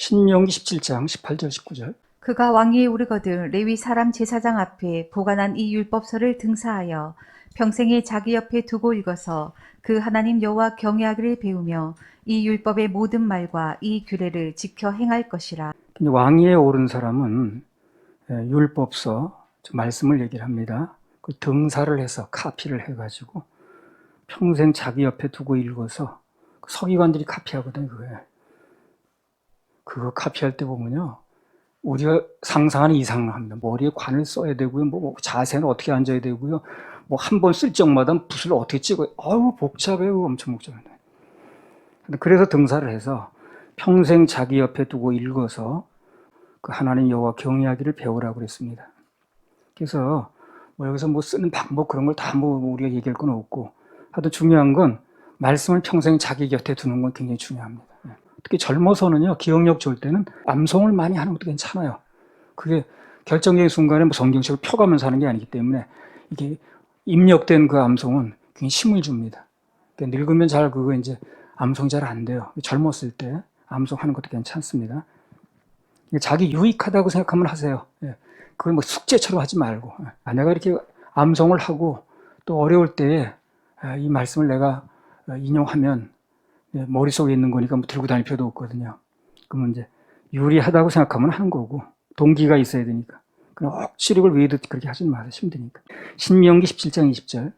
신명기 17장 18절 19절. 그가 왕위에 오르거든 레위 사람 제사장 앞에 보관한 이 율법서를 등사하여 평생에 자기 옆에 두고 읽어서 그 하나님 여호와 경외하기를 배우며 이 율법의 모든 말과 이 규례를 지켜 행할 것이라. 왕위에 오른 사람은 율법서 말씀을 얘기를 합니다. 그 등사를 해서 카피를 해가지고 평생 자기 옆에 두고 읽어서 서기관들이 카피하거든요. 그거 카피할 때 보면요, 우리가 상상하는 이상을 합니다. 머리에 관을 써야 되고요, 뭐 자세는 어떻게 앉아야 되고요, 뭐 한 번 쓸 적마다 붓을 어떻게 찍어요. 아유 복잡해요. 엄청 복잡해요. 그래서 등사를 해서 평생 자기 옆에 두고 읽어서 그 하나님 여호와 경외하기를 배우라고 그랬습니다. 그래서 뭐 여기서 뭐 쓰는 방법 그런 걸 다 뭐 우리가 얘기할 건 없고, 하여튼 중요한 건 말씀을 평생 자기 곁에 두는 건 굉장히 중요합니다. 특히 젊어서는요, 기억력 좋을 때는 암송을 많이 하는 것도 괜찮아요. 그게 결정적인 순간에 뭐 성경책을 펴가면서 하는 게 아니기 때문에 이게 입력된 그 암송은 굉장히 힘을 줍니다. 그러니까 늙으면 잘 그거 이제 암송 잘 안 돼요. 젊었을 때 암송하는 것도 괜찮습니다. 자기 유익하다고 생각하면 하세요. 그걸 뭐 숙제처럼 하지 말고. 내가 이렇게 암송을 하고 또 어려울 때에 이 말씀을 내가 인용하면 머릿속에 있는 거니까 뭐 들고 다닐 필요도 없거든요. 그러면 이제 유리하다고 생각하면 하는 거고, 동기가 있어야 되니까. 그럼 억지로 이걸 외우듯 그렇게 하지 마세요. 힘드니까. 신명기 17장 20절.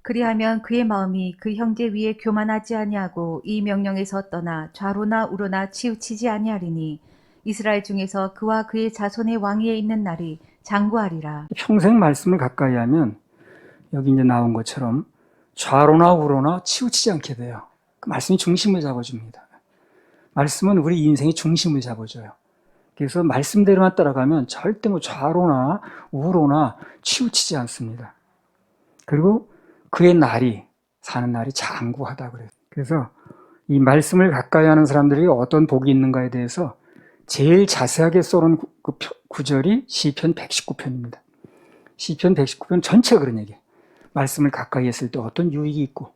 그리하면 그의 마음이 그 형제 위에 교만하지 아니하고 이 명령에서 떠나 좌로나 우로나 치우치지 아니하리니 이스라엘 중에서 그와 그의 자손의 왕위에 있는 날이 장구하리라. 평생 말씀을 가까이 하면 여기 이제 나온 것처럼 좌로나 우로나 치우치지 않게 돼요. 그 말씀이 중심을 잡아줍니다. 말씀은 우리 인생의 중심을 잡아줘요. 그래서 말씀대로만 따라가면 절대 뭐 좌로나 우로나 치우치지 않습니다. 그리고 그의 날이, 사는 날이 장구하다 그래요. 그래서 이 말씀을 가까이 하는 사람들이 어떤 복이 있는가에 대해서 제일 자세하게 써놓은 그 구절이 시편 119편입니다. 시편 119편 전체가 그런 얘기예요. 말씀을 가까이 했을 때 어떤 유익이 있고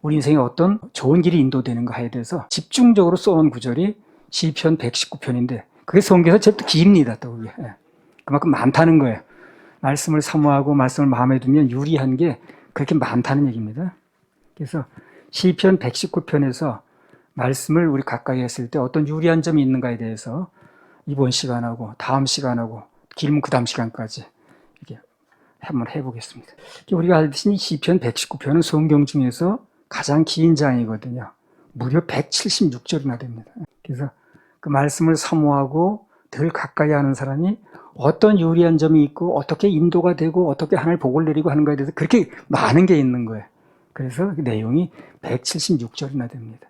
우리 인생에 어떤 좋은 길이 인도되는가에 대해서 집중적으로 써놓은 구절이 시편 119편인데 그게 성경에서 제일 깁니다. 또 그게. 그만큼 많다는 거예요. 말씀을 사모하고 말씀을 마음에 두면 유리한 게 그렇게 많다는 얘기입니다. 그래서 시편 119편에서 말씀을 우리 가까이 했을 때 어떤 유리한 점이 있는가에 대해서 이번 시간하고 다음 시간하고 길면 그 다음 시간까지 이렇게 한번 해보겠습니다. 우리가 알듯이 시편 119편은 성경 중에서 가장 긴 장이거든요. 무려 176절이나 됩니다. 그래서 그 말씀을 사모하고 덜 가까이 하는 사람이 어떤 유리한 점이 있고 어떻게 인도가 되고 어떻게 하나님의 복을 내리고 하는 것에 대해서 그렇게 많은 게 있는 거예요. 그래서 그 내용이 176절이나 됩니다.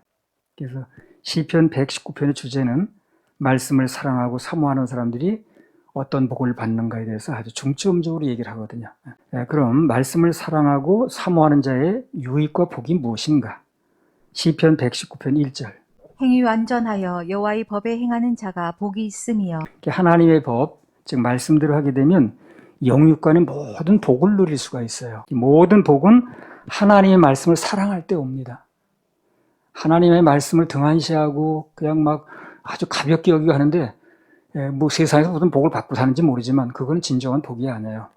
그래서 시편 119편의 주제는 말씀을 사랑하고 사모하는 사람들이 어떤 복을 받는가에 대해서 아주 중점적으로 얘기를 하거든요. 그럼 말씀을 사랑하고 사모하는 자의 유익과 복이 무엇인가? 시편 119편 1절. 행위 완전하여 여호와의 법에 행하는 자가 복이 있으며. 하나님의 법, 즉 말씀대로 하게 되면 영육간의 모든 복을 누릴 수가 있어요. 이 모든 복은 하나님의 말씀을 사랑할 때 옵니다. 하나님의 말씀을 등한시하고 그냥 막 아주 가볍게 여기고 하는데 뭐 세상에서 무슨 복을 받고 사는지 모르지만 그건 진정한 복이 아니에요.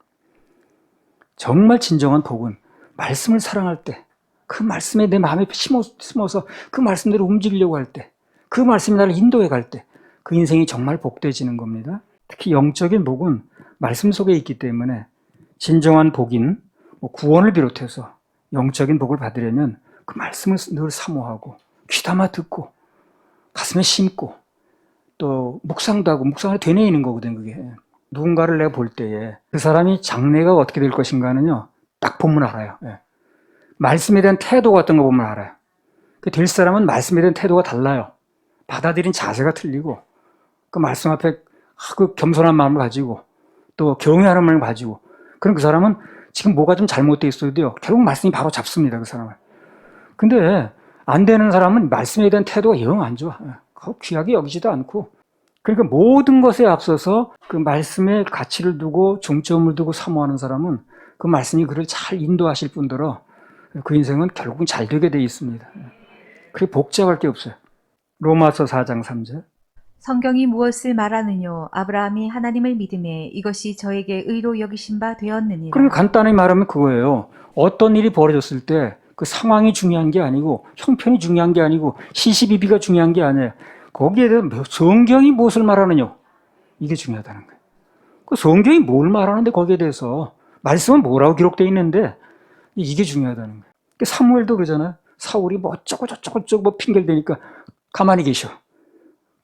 정말 진정한 복은 말씀을 사랑할 때, 그 말씀에 내 마음에 심어서 그 말씀대로 움직이려고 할 때, 그 말씀이 나를 인도해 갈 때 그 인생이 정말 복되어지는 겁니다. 특히 영적인 복은 말씀 속에 있기 때문에 진정한 복인 구원을 비롯해서 영적인 복을 받으려면 그 말씀을 늘 사모하고 귀담아 듣고 가슴에 심고 또 묵상도 하고 묵상을 되뇌이는 거거든. 그게 누군가를 내가 볼 때에 그 사람이 장래가 어떻게 될 것인가는요 딱 보면 알아요. 말씀에 대한 태도가 어떤 거 보면 알아요. 될 사람은 말씀에 대한 태도가 달라요. 받아들인 자세가 틀리고 그 말씀 앞에 그 겸손한 마음을 가지고 또 경외하는 마음을 가지고 그럼 그 사람은 지금 뭐가 좀 잘못되어 있어도요 결국 말씀이 바로 잡습니다. 그 사람을. 근데 안 되는 사람은 말씀에 대한 태도가 영 안 좋아. 귀하게 여기지도 않고. 그러니까 모든 것에 앞서서 그 말씀에 가치를 두고 중점을 두고 사모하는 사람은 그 말씀이 그를 잘 인도하실 뿐더러 그 인생은 결국은 잘 되게 돼 있습니다. 그게 복잡할 게 없어요. 로마서 4장 3절. 성경이 무엇을 말하느뇨? 아브라함이 하나님을 믿음에 이것이 저에게 의로 여기신 바 되었느니라. 그러니까 간단히 말하면 그거예요. 어떤 일이 벌어졌을 때 그 상황이 중요한 게 아니고 형편이 중요한 게 아니고 시시비비가 중요한 게 아니에요. 거기에 대해서 성경이 무엇을 말하느냐, 이게 중요하다는 거예요. 그 성경이 뭘 말하는데 거기에 대해서 말씀은 뭐라고 기록되어 있는데 이게 중요하다는 거예요. 그러니까 사무엘도 그러잖아요. 사울이 뭐 어쩌고 저쩌고 뭐 핑계를 대니까 가만히 계셔.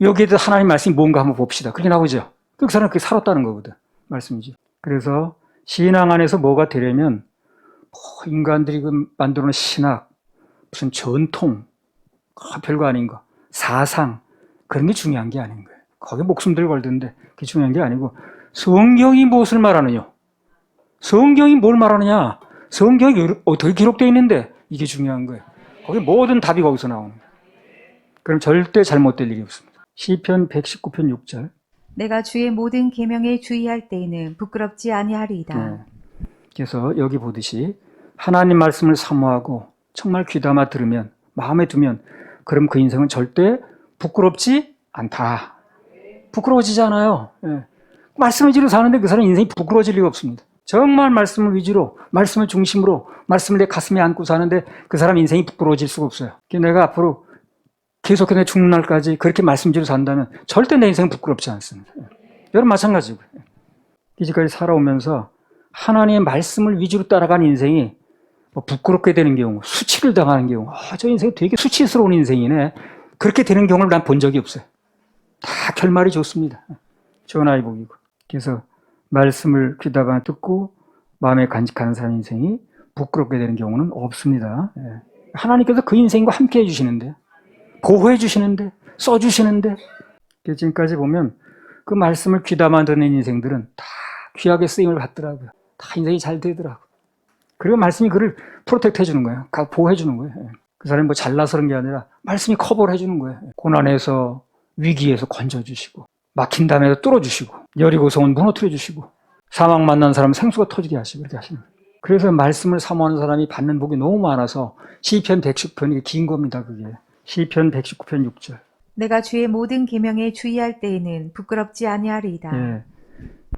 여기에 대해서 하나님 말씀이 뭔가 한번 봅시다. 그렇게 나오죠. 그 사람은 그게 살았다는 거거든. 말씀이지. 그래서 신앙 안에서 뭐가 되려면 인간들이 만들어놓은 신학, 무슨 전통, 별거 아닌 거, 사상, 그런 게 중요한 게 아닌 거예요. 거기에 목숨들 걸던데 그게 중요한 게 아니고 성경이 무엇을 말하느냐, 성경이 뭘 말하느냐, 성경이 어떻게 기록되어 있는데 이게 중요한 거예요. 거기 모든 답이 거기서 나오는 거예요. 그럼 절대 잘못될 일이 없습니다. 시편 119편 6절. 내가 주의 모든 계명에 주의할 때에는 부끄럽지 아니하리이다. 네. 그래서 여기 보듯이 하나님 말씀을 사모하고 정말 귀담아 들으면, 마음에 두면, 그럼 그 인생은 절대 부끄럽지 않다. 부끄러워지지 않아요. 예. 말씀을 위주로 사는데 그 사람 인생이 부끄러워질 리가 없습니다. 정말 말씀을 위주로, 말씀을 중심으로, 말씀을 내 가슴에 안고 사는데 그 사람 인생이 부끄러워질 수가 없어요. 내가 앞으로 계속해서 죽는 날까지 그렇게 말씀 위주로 산다면 절대 내 인생은 부끄럽지 않습니다. 여러분 마찬가지고요. 이제까지 살아오면서 하나님의 말씀을 위주로 따라가는 인생이 뭐 부끄럽게 되는 경우, 수치를 당하는 경우, 저 인생이 되게 수치스러운 인생이네, 그렇게 되는 경우를 난 본 적이 없어요. 다 결말이 좋습니다. 좋은 아이 복이고. 그래서 말씀을 귀담아 듣고 마음에 간직하는 사람 인생이 부끄럽게 되는 경우는 없습니다. 하나님께서 그 인생과 함께 해주시는데, 보호해 주시는데, 써주시는데, 지금까지 보면 그 말씀을 귀담아 듣는 인생들은 다 귀하게 쓰임을 받더라고요. 다 인생이 잘 되더라고요. 그리고 말씀이 그를 프로텍트 해주는 거예요. 보호해 주는 거예요. 그 사람이 뭐 잘나서 그런 게 아니라 말씀이 커버를 해주는 거예요. 고난에서, 위기에서 건져주시고, 막힌 담에서 뚫어주시고, 여리고성은 무너뜨려주시고, 사망 만난 사람 생수가 터지게 하시고, 그렇게 하시는 거예요. 그래서 말씀을 사모하는 사람이 받는 복이 너무 많아서 시편 119편이 긴 겁니다. 그게 시편 119편 6절. 내가 주의 모든 계명에 주의할 때에는 부끄럽지 아니하리이다. 예,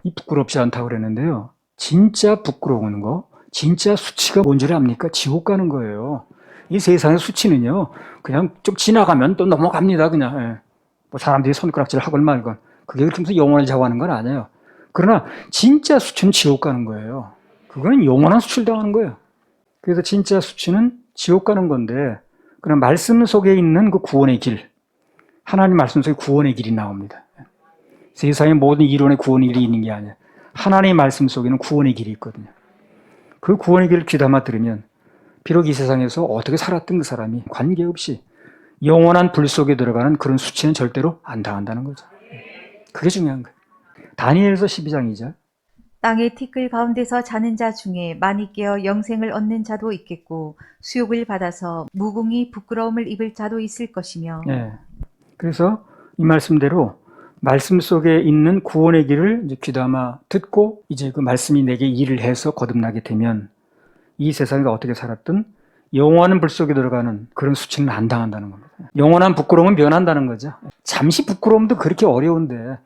이 부끄럽지 않다고 그랬는데요. 진짜 부끄러운 거, 진짜 수치가 뭔 줄 압니까? 지옥 가는 거예요. 이 세상의 수치는요, 그냥 좀 지나가면 또 넘어갑니다. 그냥. 예. 뭐 사람들이 손가락질 하건 말건. 그게 그렇게 해서 영원을 자고하는 건 아니에요. 그러나 진짜 수치는 지옥 가는 거예요. 그거는 영원한 수치를 당하는 거예요. 그래서 진짜 수치는 지옥 가는 건데, 그럼 말씀 속에 있는 그 구원의 길, 하나님 말씀 속에 구원의 길이 나옵니다. 세상의 모든 이론의 구원의 길이 있는 게 아니에요. 하나님의 말씀 속에는 구원의 길이 있거든요. 그 구원의 길을 귀담아 들으면 비록 이 세상에서 어떻게 살았던 그 사람이 관계없이 영원한 불 속에 들어가는 그런 수치는 절대로 안 당한다는 거죠. 그게 중요한 거예요. 다니엘서 12장 2절. 땅의 티끌 가운데서 자는 자 중에 많이 깨어 영생을 얻는 자도 있겠고 수욕을 받아서 무궁히 부끄러움을 입을 자도 있을 것이며. 네. 그래서 이 말씀대로 말씀 속에 있는 구원의 길을 이제 귀담아 듣고 이제 그 말씀이 내게 일을 해서 거듭나게 되면 이 세상에서 어떻게 살았든 영원한 불 속에 들어가는 그런 수치는 안 당한다는 겁니다. 영원한 부끄러움은 면한다는 거죠. 잠시 부끄러움도 그렇게 어려운데,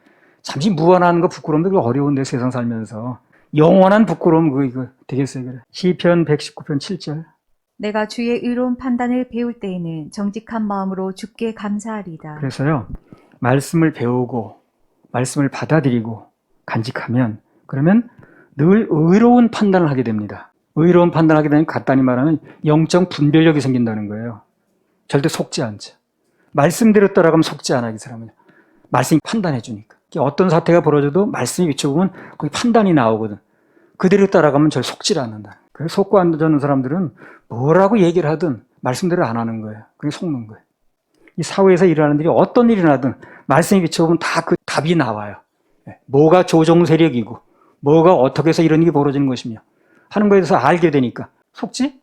잠시 무한한 거 부끄러움도 그렇게 어려운데 세상 살면서 영원한 부끄러움 그거 되겠어요. 그래. 시편 119편 7절. 내가 주의 의로운 판단을 배울 때에는 정직한 마음으로 주께 감사하리이다. 그래서요, 말씀을 배우고 말씀을 받아들이고 간직하면, 그러면 늘 의로운 판단을 하게 됩니다. 의로운 판단을 하게 되면 간단히 말하면 영적 분별력이 생긴다는 거예요. 절대 속지 않죠. 말씀대로 따라가면 속지 않아, 이 사람은. 말씀이 판단해 주니까. 어떤 사태가 벌어져도 말씀이 비춰보면 거기 판단이 나오거든. 그대로 따라가면 절 속질 않는다. 그래서 속고 앉는 사람들은 뭐라고 얘기를 하든 말씀대로 안 하는 거예요. 그게 속는 거예요. 이 사회에서 일하는 일이 어떤 일이 나든 말씀이 비춰보면 다 그 답이 나와요. 뭐가 조종 세력이고 뭐가 어떻게 해서 이런 일이 벌어지는 것이며 하는 거에 대해서 알게 되니까 속지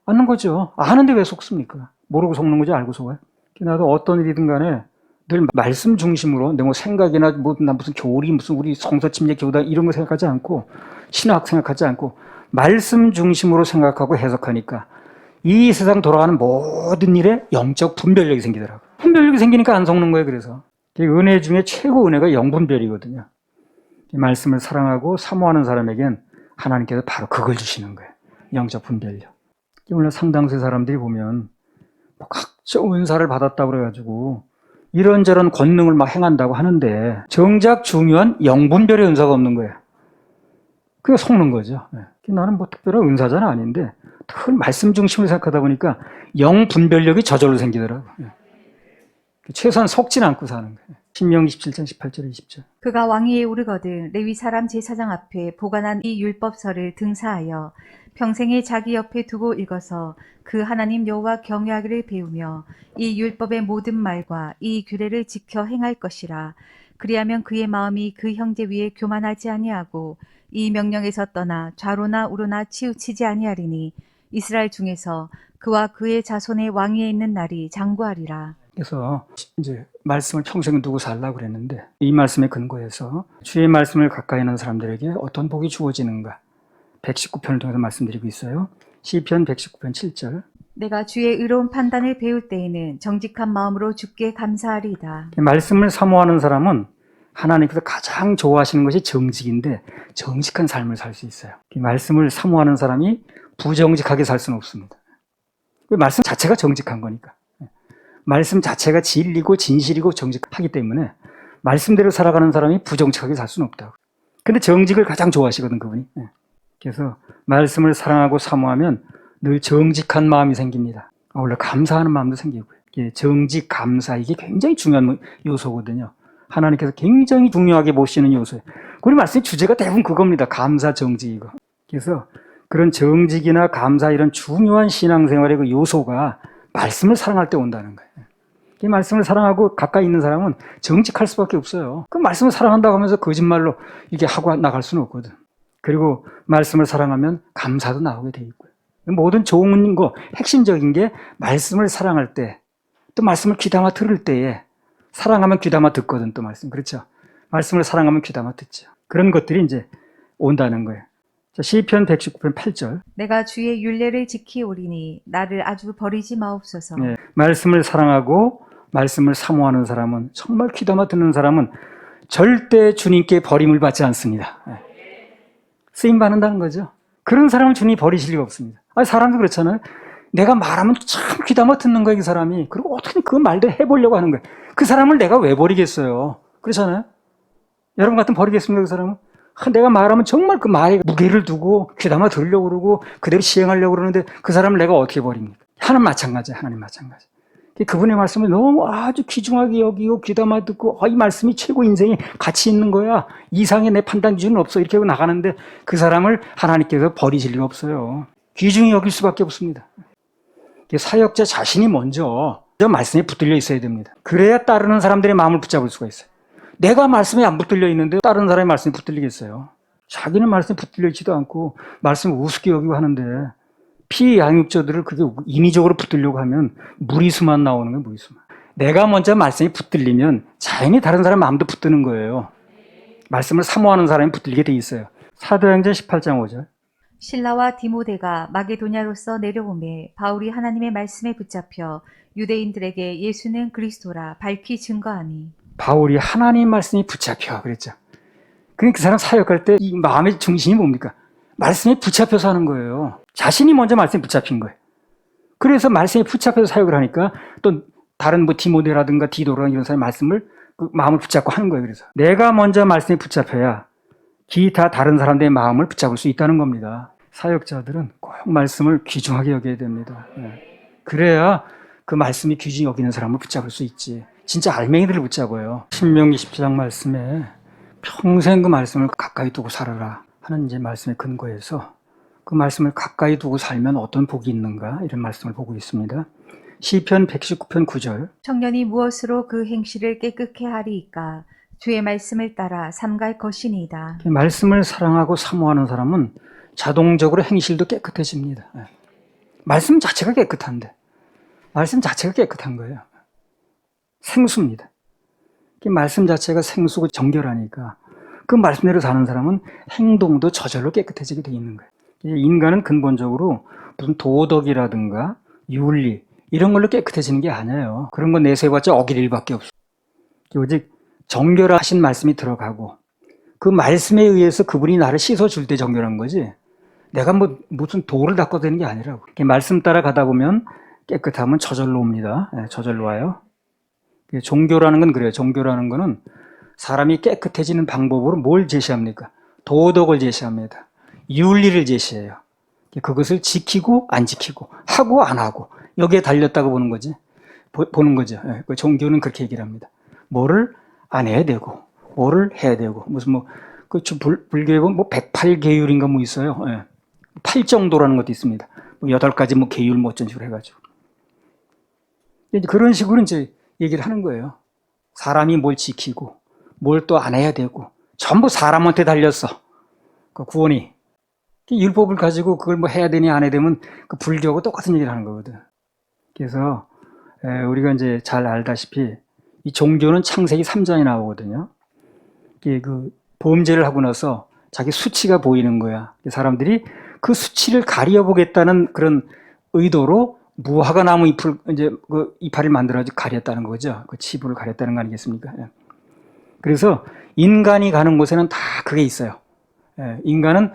않는 거죠. 아는데 왜 속습니까? 모르고 속는 거지 알고 속아요? 나도 어떤 일이든 간에 늘 말씀 중심으로 내 뭐 생각이나 나 무슨 교리 무슨 우리 성서침례 교단 이런 거 생각하지 않고 신학 생각하지 않고 말씀 중심으로 생각하고 해석하니까 이 세상 돌아가는 모든 일에 영적 분별력이 생기더라고요. 분별력이 생기니까 안 속는 거예요. 그래서 은혜 중에 최고 은혜가 영분별이거든요. 이 말씀을 사랑하고 사모하는 사람에겐 하나님께서 바로 그걸 주시는 거예요. 영적 분별력. 오늘 상당수의 사람들이 보면 뭐 각종 은사를 받았다고 그래가지고 이런저런 권능을 막 행한다고 하는데 정작 중요한 영분별의 은사가 없는 거예요. 그게 속는 거죠. 나는 뭐 특별한 은사자는 아닌데 늘 말씀 중심으로 생각하다 보니까 영분별력이 저절로 생기더라고요. 최소한 속진 않고 사는 거예요. 신명기 17장 18절 20절. 그가 왕위에 오르거든 레위 사람 제사장 앞에 보관한 이 율법서를 등사하여 평생에 자기 옆에 두고 읽어서 그 하나님 여호와 경외하기를 배우며 이 율법의 모든 말과 이 규례를 지켜 행할 것이라. 그리하면 그의 마음이 그 형제 위에 교만하지 아니하고 이 명령에서 떠나 좌로나 우로나 치우치지 아니하리니 이스라엘 중에서 그와 그의 자손의 왕위에 있는 날이 장구하리라. 그래서 이제 말씀을 평생 두고 살라고 그랬는데 이 말씀에 근거해서 주의 말씀을 가까이 하는 사람들에게 어떤 복이 주어지는가 119편을 통해서 말씀드리고 있어요. 시편 119편 7절. 내가 주의 의로운 판단을 배울 때에는 정직한 마음으로 주께 감사하리이다. 말씀을 사모하는 사람은 하나님께서 가장 좋아하시는 것이 정직인데 정직한 삶을 살 수 있어요. 이 말씀을 사모하는 사람이 부정직하게 살 수는 없습니다. 말씀 자체가 정직한 거니까. 말씀 자체가 진리고 진실이고 정직하기 때문에 말씀대로 살아가는 사람이 부정직하게 살 수는 없다고. 근데 정직을 가장 좋아하시거든 그분이. 그래서 말씀을 사랑하고 사모하면 늘 정직한 마음이 생깁니다. 원래 감사하는 마음도 생기고요. 정직, 감사 이게 굉장히 중요한 요소거든요. 하나님께서 굉장히 중요하게 보시는 요소예요. 우리 말씀의 주제가 대부분 그겁니다. 감사, 정직 이거. 그래서 그런 정직이나 감사 이런 중요한 신앙생활의 그 요소가 말씀을 사랑할 때 온다는 거예요. 이 말씀을 사랑하고 가까이 있는 사람은 정직할 수밖에 없어요. 그 말씀을 사랑한다고 하면서 거짓말로 이게 하고 나갈 수는 없거든. 그리고 말씀을 사랑하면 감사도 나오게 돼 있고요. 모든 좋은 거, 핵심적인 게 말씀을 사랑할 때, 또 말씀을 귀담아 들을 때에 사랑하면 귀담아 듣거든, 또 말씀. 그렇죠? 말씀을 사랑하면 귀담아 듣죠. 그런 것들이 이제 온다는 거예요. 자, 시편 119편 8절. 내가 주의 율례를 지키오리니 나를 아주 버리지 마옵소서. 네, 말씀을 사랑하고 말씀을 사모하는 사람은 정말 귀담아 듣는 사람은 절대 주님께 버림을 받지 않습니다. 쓰임 받는다는 거죠. 그런 사람을 주님이 버리실 리가 없습니다. 사람도 그렇잖아요. 내가 말하면 참 귀담아 듣는 거예요, 그 사람이. 그리고 어떻게 그 말대로 해보려고 하는 거예요. 그 사람을 내가 왜 버리겠어요? 그렇잖아요. 여러분 같으면 버리겠습니까, 그 사람은? 내가 말하면 정말 그 말에 무게를 두고 귀담아 들으려고 그러고 그대로 시행하려고 그러는데 그 사람을 내가 어떻게 버립니까? 하나님 마찬가지예요. 하나님 마찬가지. 그분의 말씀을 너무 아주 귀중하게 여기고 귀담아 듣고 이 말씀이 최고 인생에 가치 있는 거야. 이상의 내 판단 기준은 없어. 이렇게 하고 나가는데 그 사람을 하나님께서 버리실 리가 없어요. 귀중히 여길 수밖에 없습니다. 사역자 자신이 먼저 말씀에 붙들려 있어야 됩니다. 그래야 따르는 사람들의 마음을 붙잡을 수가 있어요. 내가 말씀에 안 붙들려 있는데 다른 사람의 말씀에 붙들리겠어요. 자기는 말씀에 붙들려 있지도 않고 말씀을 우습게 여기고 하는데 피양육자들을 그게 인위적으로 붙들려고 하면 무리수만 나오는 거예요. 무리수만. 내가 먼저 말씀에 붙들리면 자연히 다른 사람 마음도 붙드는 거예요. 말씀을 사모하는 사람이 붙들리게 돼 있어요. 사도행전 18장 5절. 실라와 디모데가 마게도냐로서 내려오매 바울이 하나님의 말씀에 붙잡혀 유대인들에게 예수는 그리스도라 밝히 증거하니. 바울이 하나님 말씀에 붙잡혀 그랬죠. 그러니까 그 사람 사역할 때 이 마음의 중심이 뭡니까? 말씀에 붙잡혀서 하는 거예요. 자신이 먼저 말씀에 붙잡힌 거예요. 그래서 말씀에 붙잡혀서 사역을 하니까 또 다른 뭐 디모데라든가 디도라 이런 사람의 말씀을 그 마음을 붙잡고 하는 거예요. 그래서 내가 먼저 말씀에 붙잡혀야 기타 다른 사람들의 마음을 붙잡을 수 있다는 겁니다. 사역자들은 꼭 말씀을 귀중하게 여겨야 됩니다. 그래야 그 말씀이 귀중히 여기는 사람을 붙잡을 수 있지. 진짜 알맹이들을 붙잡아요. 신명기 17장 말씀에 평생 그 말씀을 가까이 두고 살아라 하는 이제 말씀에 근거해서 그 말씀을 가까이 두고 살면 어떤 복이 있는가 이런 말씀을 보고 있습니다. 시편 119편 9절. 청년이 무엇으로 그 행실을 깨끗게 하리이까? 주의 말씀을 따라 삼갈 것이니이다. 말씀을 사랑하고 사모하는 사람은 자동적으로 행실도 깨끗해집니다. 말씀 자체가 깨끗한데 말씀 자체가 깨끗한 거예요. 생수입니다. 말씀 자체가 생수고 정결하니까 그 말씀대로 사는 사람은 행동도 저절로 깨끗해지게 되어 있는 거예요. 인간은 근본적으로 무슨 도덕이라든가 윤리 이런 걸로 깨끗해지는 게 아니에요. 그런 거 내세워봤자 어길 일밖에 없어요. 오직 정결 하신 말씀이 들어가고 그 말씀에 의해서 그분이 나를 씻어줄 때 정결한 거지 내가 뭐 무슨 도를 닦아야 되는 게 아니라고. 말씀 따라 가다 보면 깨끗하면 저절로 옵니다. 저절로 와요. 종교라는 건 그래요. 종교라는 거는 사람이 깨끗해지는 방법으로 뭘 제시합니까? 도덕을 제시합니다. 윤리를 제시해요. 그것을 지키고 안 지키고 하고 안 하고 여기에 달렸다고 보는 거지. 보는 거죠. 종교는 그렇게 얘기를 합니다. 뭐를 안 해야 되고 뭐를 해야 되고 무슨 불교에 보면 108계율인가 뭐 있어요. 8정도라는 것도 있습니다. 8가지 계율 어쩐 식으로 해가지고 이제 그런 식으로 이제 얘기를 하는 거예요. 사람이 뭘 지키고 뭘 또 안 해야 되고 전부 사람한테 달렸어. 그 구원이 율법을 가지고 그걸 해야 되니 안 해야 되면 그 불교하고 똑같은 얘기를 하는 거거든. 그래서 우리가 이제 잘 알다시피 이 종교는 창세기 3장에 나오거든요. 그 범죄를 하고 나서 자기 수치가 보이는 거야. 사람들이 그 수치를 가려보겠다는 그런 의도로 무화과 나무 잎을 이제 그 이파리를 만들어가지고 가렸다는 거죠. 그 치부를 가렸다는 거 아니겠습니까? 그래서 인간이 가는 곳에는 다 그게 있어요. 인간은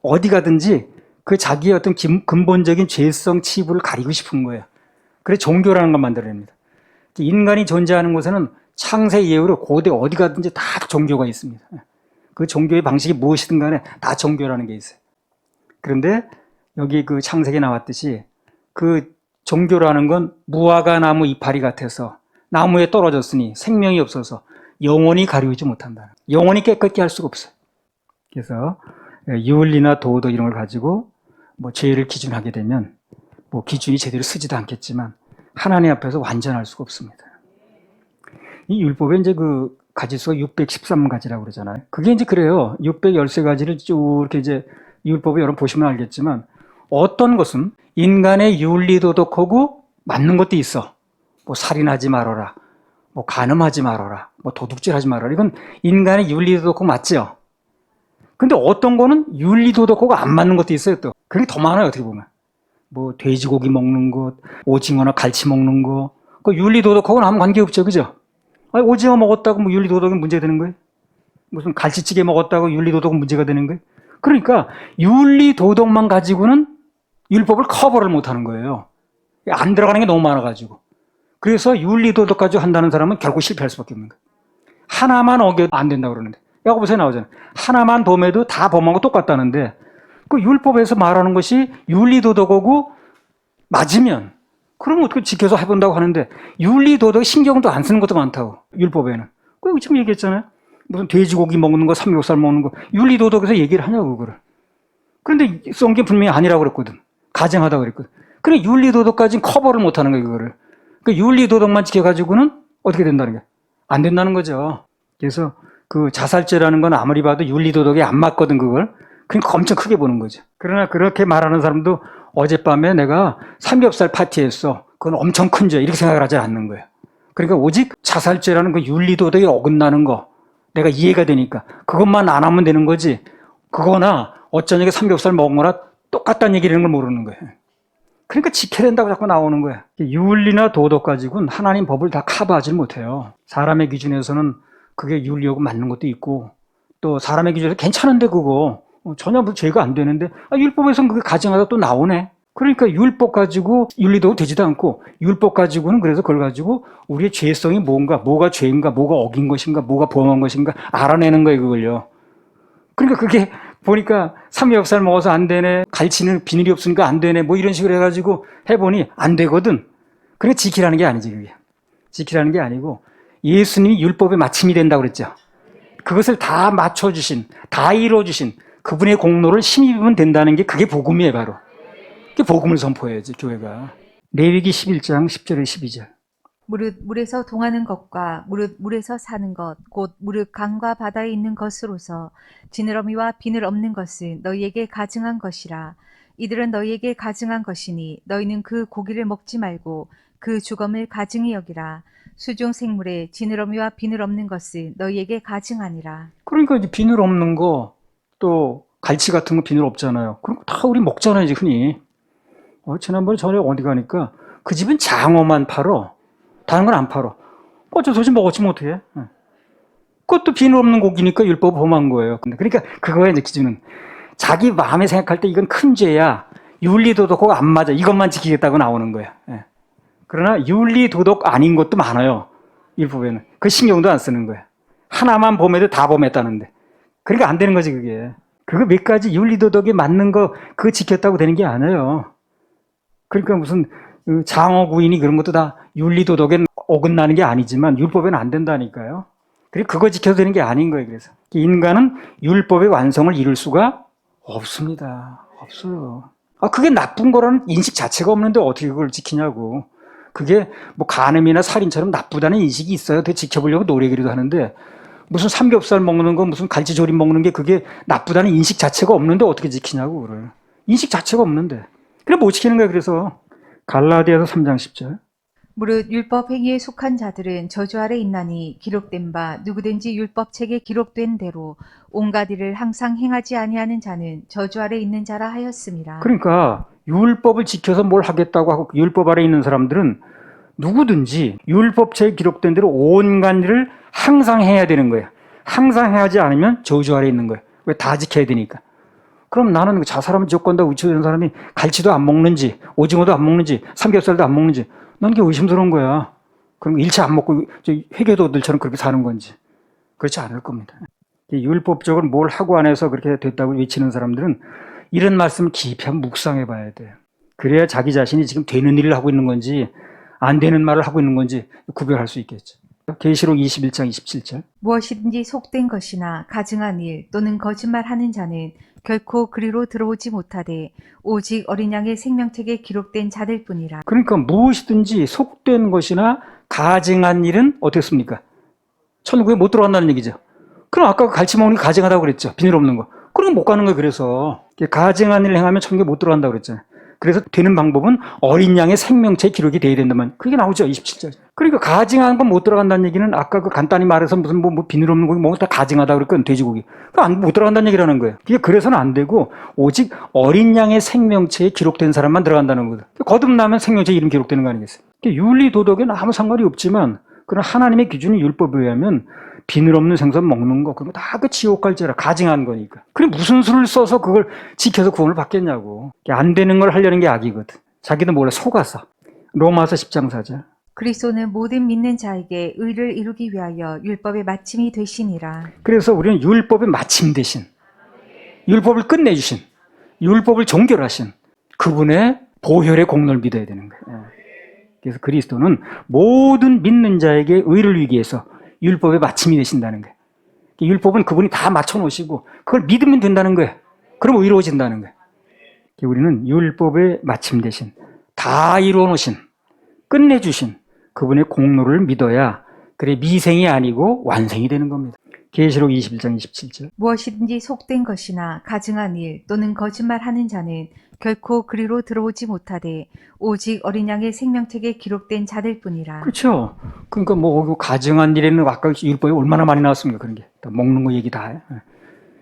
어디 가든지 그 자기의 어떤 근본적인 죄성 치부를 가리고 싶은 거예요. 그래서 종교라는 걸 만들어냅니다. 인간이 존재하는 곳에는 창세 이후로 고대 어디 가든지 다 종교가 있습니다. 그 종교의 방식이 무엇이든 간에 다 종교라는 게 있어요. 그런데 여기 그 창세기에 나왔듯이 그 종교라는 건 무화과 나무 이파리 같아서 나무에 떨어졌으니 생명이 없어서 영원히 가리우지 못한다. 영원히 깨끗게 할 수가 없어요. 그래서 윤리나 도덕 이런 걸 가지고 죄를 기준하게 되면 기준이 제대로 쓰지도 않겠지만 하나님 앞에서 완전할 수가 없습니다. 이 율법에 이제 그 가지수가 613가지라고 그러잖아요. 그게 이제 그래요. 613가지를 쭉 이렇게 이제 율법에 여러분 보시면 알겠지만 어떤 것은 인간의 윤리도덕하고 맞는 것도 있어. 살인하지 말아라. 간음하지 말아라. 도둑질하지 말아라. 이건 인간의 윤리도덕하고 맞죠? 근데 어떤 거는 윤리도덕하고 안 맞는 것도 있어요, 또. 그게 더 많아요, 어떻게 보면. 돼지고기 먹는 것, 오징어나 갈치 먹는 거. 그 윤리도덕하고는 아무 관계없죠, 그죠? 아니, 오징어 먹었다고 윤리도덕은 문제가 되는 거예요? 무슨 갈치찌개 먹었다고 윤리도덕은 문제가 되는 거예요? 그러니까 윤리도덕만 가지고는 율법을 커버를 못 하는 거예요. 안 들어가는 게 너무 많아가지고. 그래서 윤리도덕 가지고 한다는 사람은 결국 실패할 수밖에 없는 거예요. 하나만 어겨도 안 된다고 그러는데. 야고보서에 나오잖아요. 하나만 범해도 다 범하고 똑같다는데 그 율법에서 말하는 것이 윤리도덕하고 맞으면 그러면 어떻게 지켜서 해본다고 하는데 윤리도덕 신경도 안 쓰는 것도 많다고 율법에는. 그 지금 얘기했잖아요. 무슨 돼지고기 먹는 거, 삼겹살 먹는 거 윤리도덕에서 얘기를 하냐고 그거를. 그런데 성경 분명히 아니라고 그랬거든. 가정하다고 그랬거든. 그래 윤리도덕까지는 커버를 못하는 거예요 그거를. 그 윤리도덕만 지켜가지고는 어떻게 된다는 거야? 안 된다는 거죠. 그래서 그 자살죄라는 건 아무리 봐도 윤리도덕에 안 맞거든 그걸. 그러니까 엄청 크게 보는 거죠. 그러나 그렇게 말하는 사람도 어젯밤에 내가 삼겹살 파티했어. 그건 엄청 큰 죄. 이렇게 생각을 하지 않는 거예요. 그러니까 오직 자살죄라는 그 윤리도덕에 어긋나는 거 내가 이해가 되니까 그것만 안 하면 되는 거지. 그거나 어쩌냐게 삼겹살 먹은 거나 똑같다는 얘기라는 걸 모르는 거예요. 그러니까 지켜야 된다고 자꾸 나오는 거야. 윤리나 도덕 가지고는 하나님 법을 다 커버하지 못해요. 사람의 기준에서는 그게 윤리하고 맞는 것도 있고 또 사람의 기준에서 괜찮은데 그거 전혀 죄가 안 되는데 율법에서는 그게 가정하다 또 나오네. 그러니까 율법 가지고 윤리도 되지도 않고 율법 가지고는 그래서 그걸 가지고 우리의 죄성이 뭔가 뭐가 죄인가 뭐가 어긴 것인가 뭐가 범한 것인가 알아내는 거예요 그걸요. 그러니까 그게 보니까 삼겹살 먹어서 안 되네 갈치는 비늘이 없으니까 안 되네 이런 식으로 해가지고 해보니 안 되거든. 그러니까 지키라는 게 아니지 그게. 지키라는 게 아니고 예수님이 율법에 마침이 된다고 그랬죠. 그것을 다 맞춰주신 다 이루어주신 그분의 공로를 힘입으면 된다는 게 그게 복음이에요 바로. 그게 복음을 선포해야지 교회가. 레위기 11장 10절에 12절. 물에서 동하는 것과 물에서 사는 것, 곧 무릇 강과 바다에 있는 것으로서 지느러미와 비늘 없는 것은 너희에게 가증한 것이라. 이들은 너희에게 가증한 것이니 너희는 그 고기를 먹지 말고 그 주검을 가증히 여기라. 수중 생물에 지느러미와 비늘 없는 것은 너희에게 가증하니라. 그러니까 이제 비늘 없는 거 또 갈치 같은 거 비늘 없잖아요. 그럼 다 우리 먹잖아요 이제 흔히. 지난번에 전에 어디 가니까 그 집은 장어만 팔어. 다른 건 안 팔어. 어쩌서 먹었지 뭐 어떡해. 그것도 비늘 없는 고기니까 율법을 범한 거예요. 그러니까 그거야 이제 기준은. 자기 마음에 생각할 때 이건 큰 죄야. 윤리도덕하고 안 맞아. 이것만 지키겠다고 나오는 거야. 예. 그러나 윤리도덕 아닌 것도 많아요. 율법에는. 그 신경도 안 쓰는 거야. 하나만 범해도 다 범했다는데. 그러니까 안 되는 거지 그게. 그거 몇 가지 윤리도덕에 맞는 거 그거 지켰다고 되는 게 아니에요. 그러니까 무슨 장어구인이 그런 것도 다 윤리도덕에 어긋나는 게 아니지만 율법에는 안 된다니까요. 그리고 그거 지켜도 되는 게 아닌 거예요. 그래서 인간은 율법의 완성을 이룰 수가 없습니다. 없어요. 그게 나쁜 거라는 인식 자체가 없는데 어떻게 그걸 지키냐고. 그게 뭐 간음이나 살인처럼 나쁘다는 인식이 있어야 돼 지켜보려고 노력이라도 하는데 무슨 삼겹살 먹는 거 무슨 갈치조림 먹는 게 그게 나쁘다는 인식 자체가 없는데 어떻게 지키냐고 그걸. 인식 자체가 없는데. 그래 못 지키는 거야. 그래서 갈라디아서 3장 10절. 무릇 율법 행위에 속한 자들은 저주 아래 있나니 기록된 바 누구든지 율법책에 기록된 대로 온갖 일을 항상 행하지 아니하는 자는 저주 아래 있는 자라 하였습니다. 그러니까 율법을 지켜서 뭘 하겠다고 하고 율법 아래 있는 사람들은 누구든지 율법책에 기록된 대로 온갖 일을 항상 해야 되는 거예요. 항상 해야지 않으면 저주 아래 있는 거예요. 왜 다 지켜야 되니까. 그럼 나는 자살하면 지옥 간다 우치되는 사람이 갈치도 안 먹는지 오징어도 안 먹는지 삼겹살도 안 먹는지 난 그게 의심스러운 거야. 그럼 일체 안 먹고 회교도들처럼 그렇게 사는 건지. 그렇지 않을 겁니다. 율법적으로 뭘 하고 안 해서 그렇게 됐다고 외치는 사람들은 이런 말씀을 깊이 한번 묵상해 봐야 돼요. 그래야 자기 자신이 지금 되는 일을 하고 있는 건지 안 되는 말을 하고 있는 건지 구별할 수 있겠죠. 계시록 21장 27절. 무엇이든지 속된 것이나 가증한 일 또는 거짓말하는 자는 결코 그리로 들어오지 못하되 오직 어린 양의 생명책에 기록된 자들 뿐이라. 그러니까 무엇이든지 속된 것이나 가증한 일은 어떻습니까? 천국에 못 들어간다는 얘기죠. 그럼 아까 갈치 먹는 게 가증하다고 그랬죠. 비늘 없는 거. 그럼 못 가는 거예요. 그래서 가증한 일을 행하면 천국에 못 들어간다고 그랬잖아요. 그래서 되는 방법은 어린 양의 생명체 기록이 돼야 된다면 그게 나오죠. 27절. 그러니까 가증한 건 못 들어간다는 얘기는 아까 그 간단히 말해서 무슨 뭐 비늘 없는 고기 먹으면 다 가증하다고 그랬거든. 돼지고기. 그럼 못 들어간다는 얘기라는 거예요. 그게 그래서는 안 되고 오직 어린 양의 생명체에 기록된 사람만 들어간다는 거거든. 거듭나면 생명체 이름 기록되는 거 아니겠어요? 윤리 도덕에는 아무 상관이 없지만 그런 하나님의 기준이 율법에 의하면 비늘 없는 생선 먹는 거 그런 거 다 그 지옥 갈 죄라 가증한 거니까. 그래 무슨 수를 써서 그걸 지켜서 구원을 받겠냐고. 안 되는 걸 하려는 게 악이거든. 자기도 몰라 속아서. 로마서 10장 4절. 그리스도는 모든 믿는 자에게 의를 이루기 위하여 율법의 마침이 되시니라. 그래서 우리는 율법의 마침 대신 율법을 끝내주신 율법을 종결하신 그분의 보혈의 공로를 믿어야 되는 거예요. 그래서 그리스도는 모든 믿는 자에게 의를 이루기 위해서 율법의 마침이 되신다는 거예요. 율법은 그분이 다 맞춰놓으시고 그걸 믿으면 된다는 거예요. 그럼 의로워진다는 거예요. 우리는 율법의 마침 대신 다 이루어놓으신 끝내주신 그분의 공로를 믿어야 그래 미생이 아니고 완생이 되는 겁니다. 계시록 21장 27절. 무엇이든지 속된 것이나 가증한 일 또는 거짓말하는 자는 결코 그리로 들어오지 못하되 오직 어린 양의 생명책에 기록된 자들 뿐이라. 그렇죠. 그러니까 뭐 가증한 일에는 아까 율법이 얼마나 많이 나왔습니까? 그런 게 다 먹는 거 얘기 다 해요.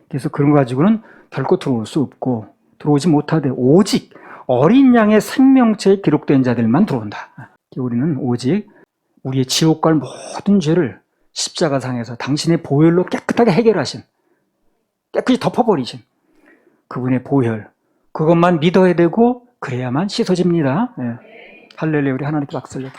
그래서 그런 거 가지고는 결코 들어올 수 없고 들어오지 못하되 오직 어린 양의 생명체에 기록된 자들만 들어온다. 우리는 오직 우리의 지옥 갈 모든 죄를 십자가상에서 당신의 보혈로 깨끗하게 해결하신 깨끗이 덮어버리신 그분의 보혈 그것만 믿어야 되고 그래야만 씻어집니다. 할렐루야. 우리 하나님께 박수를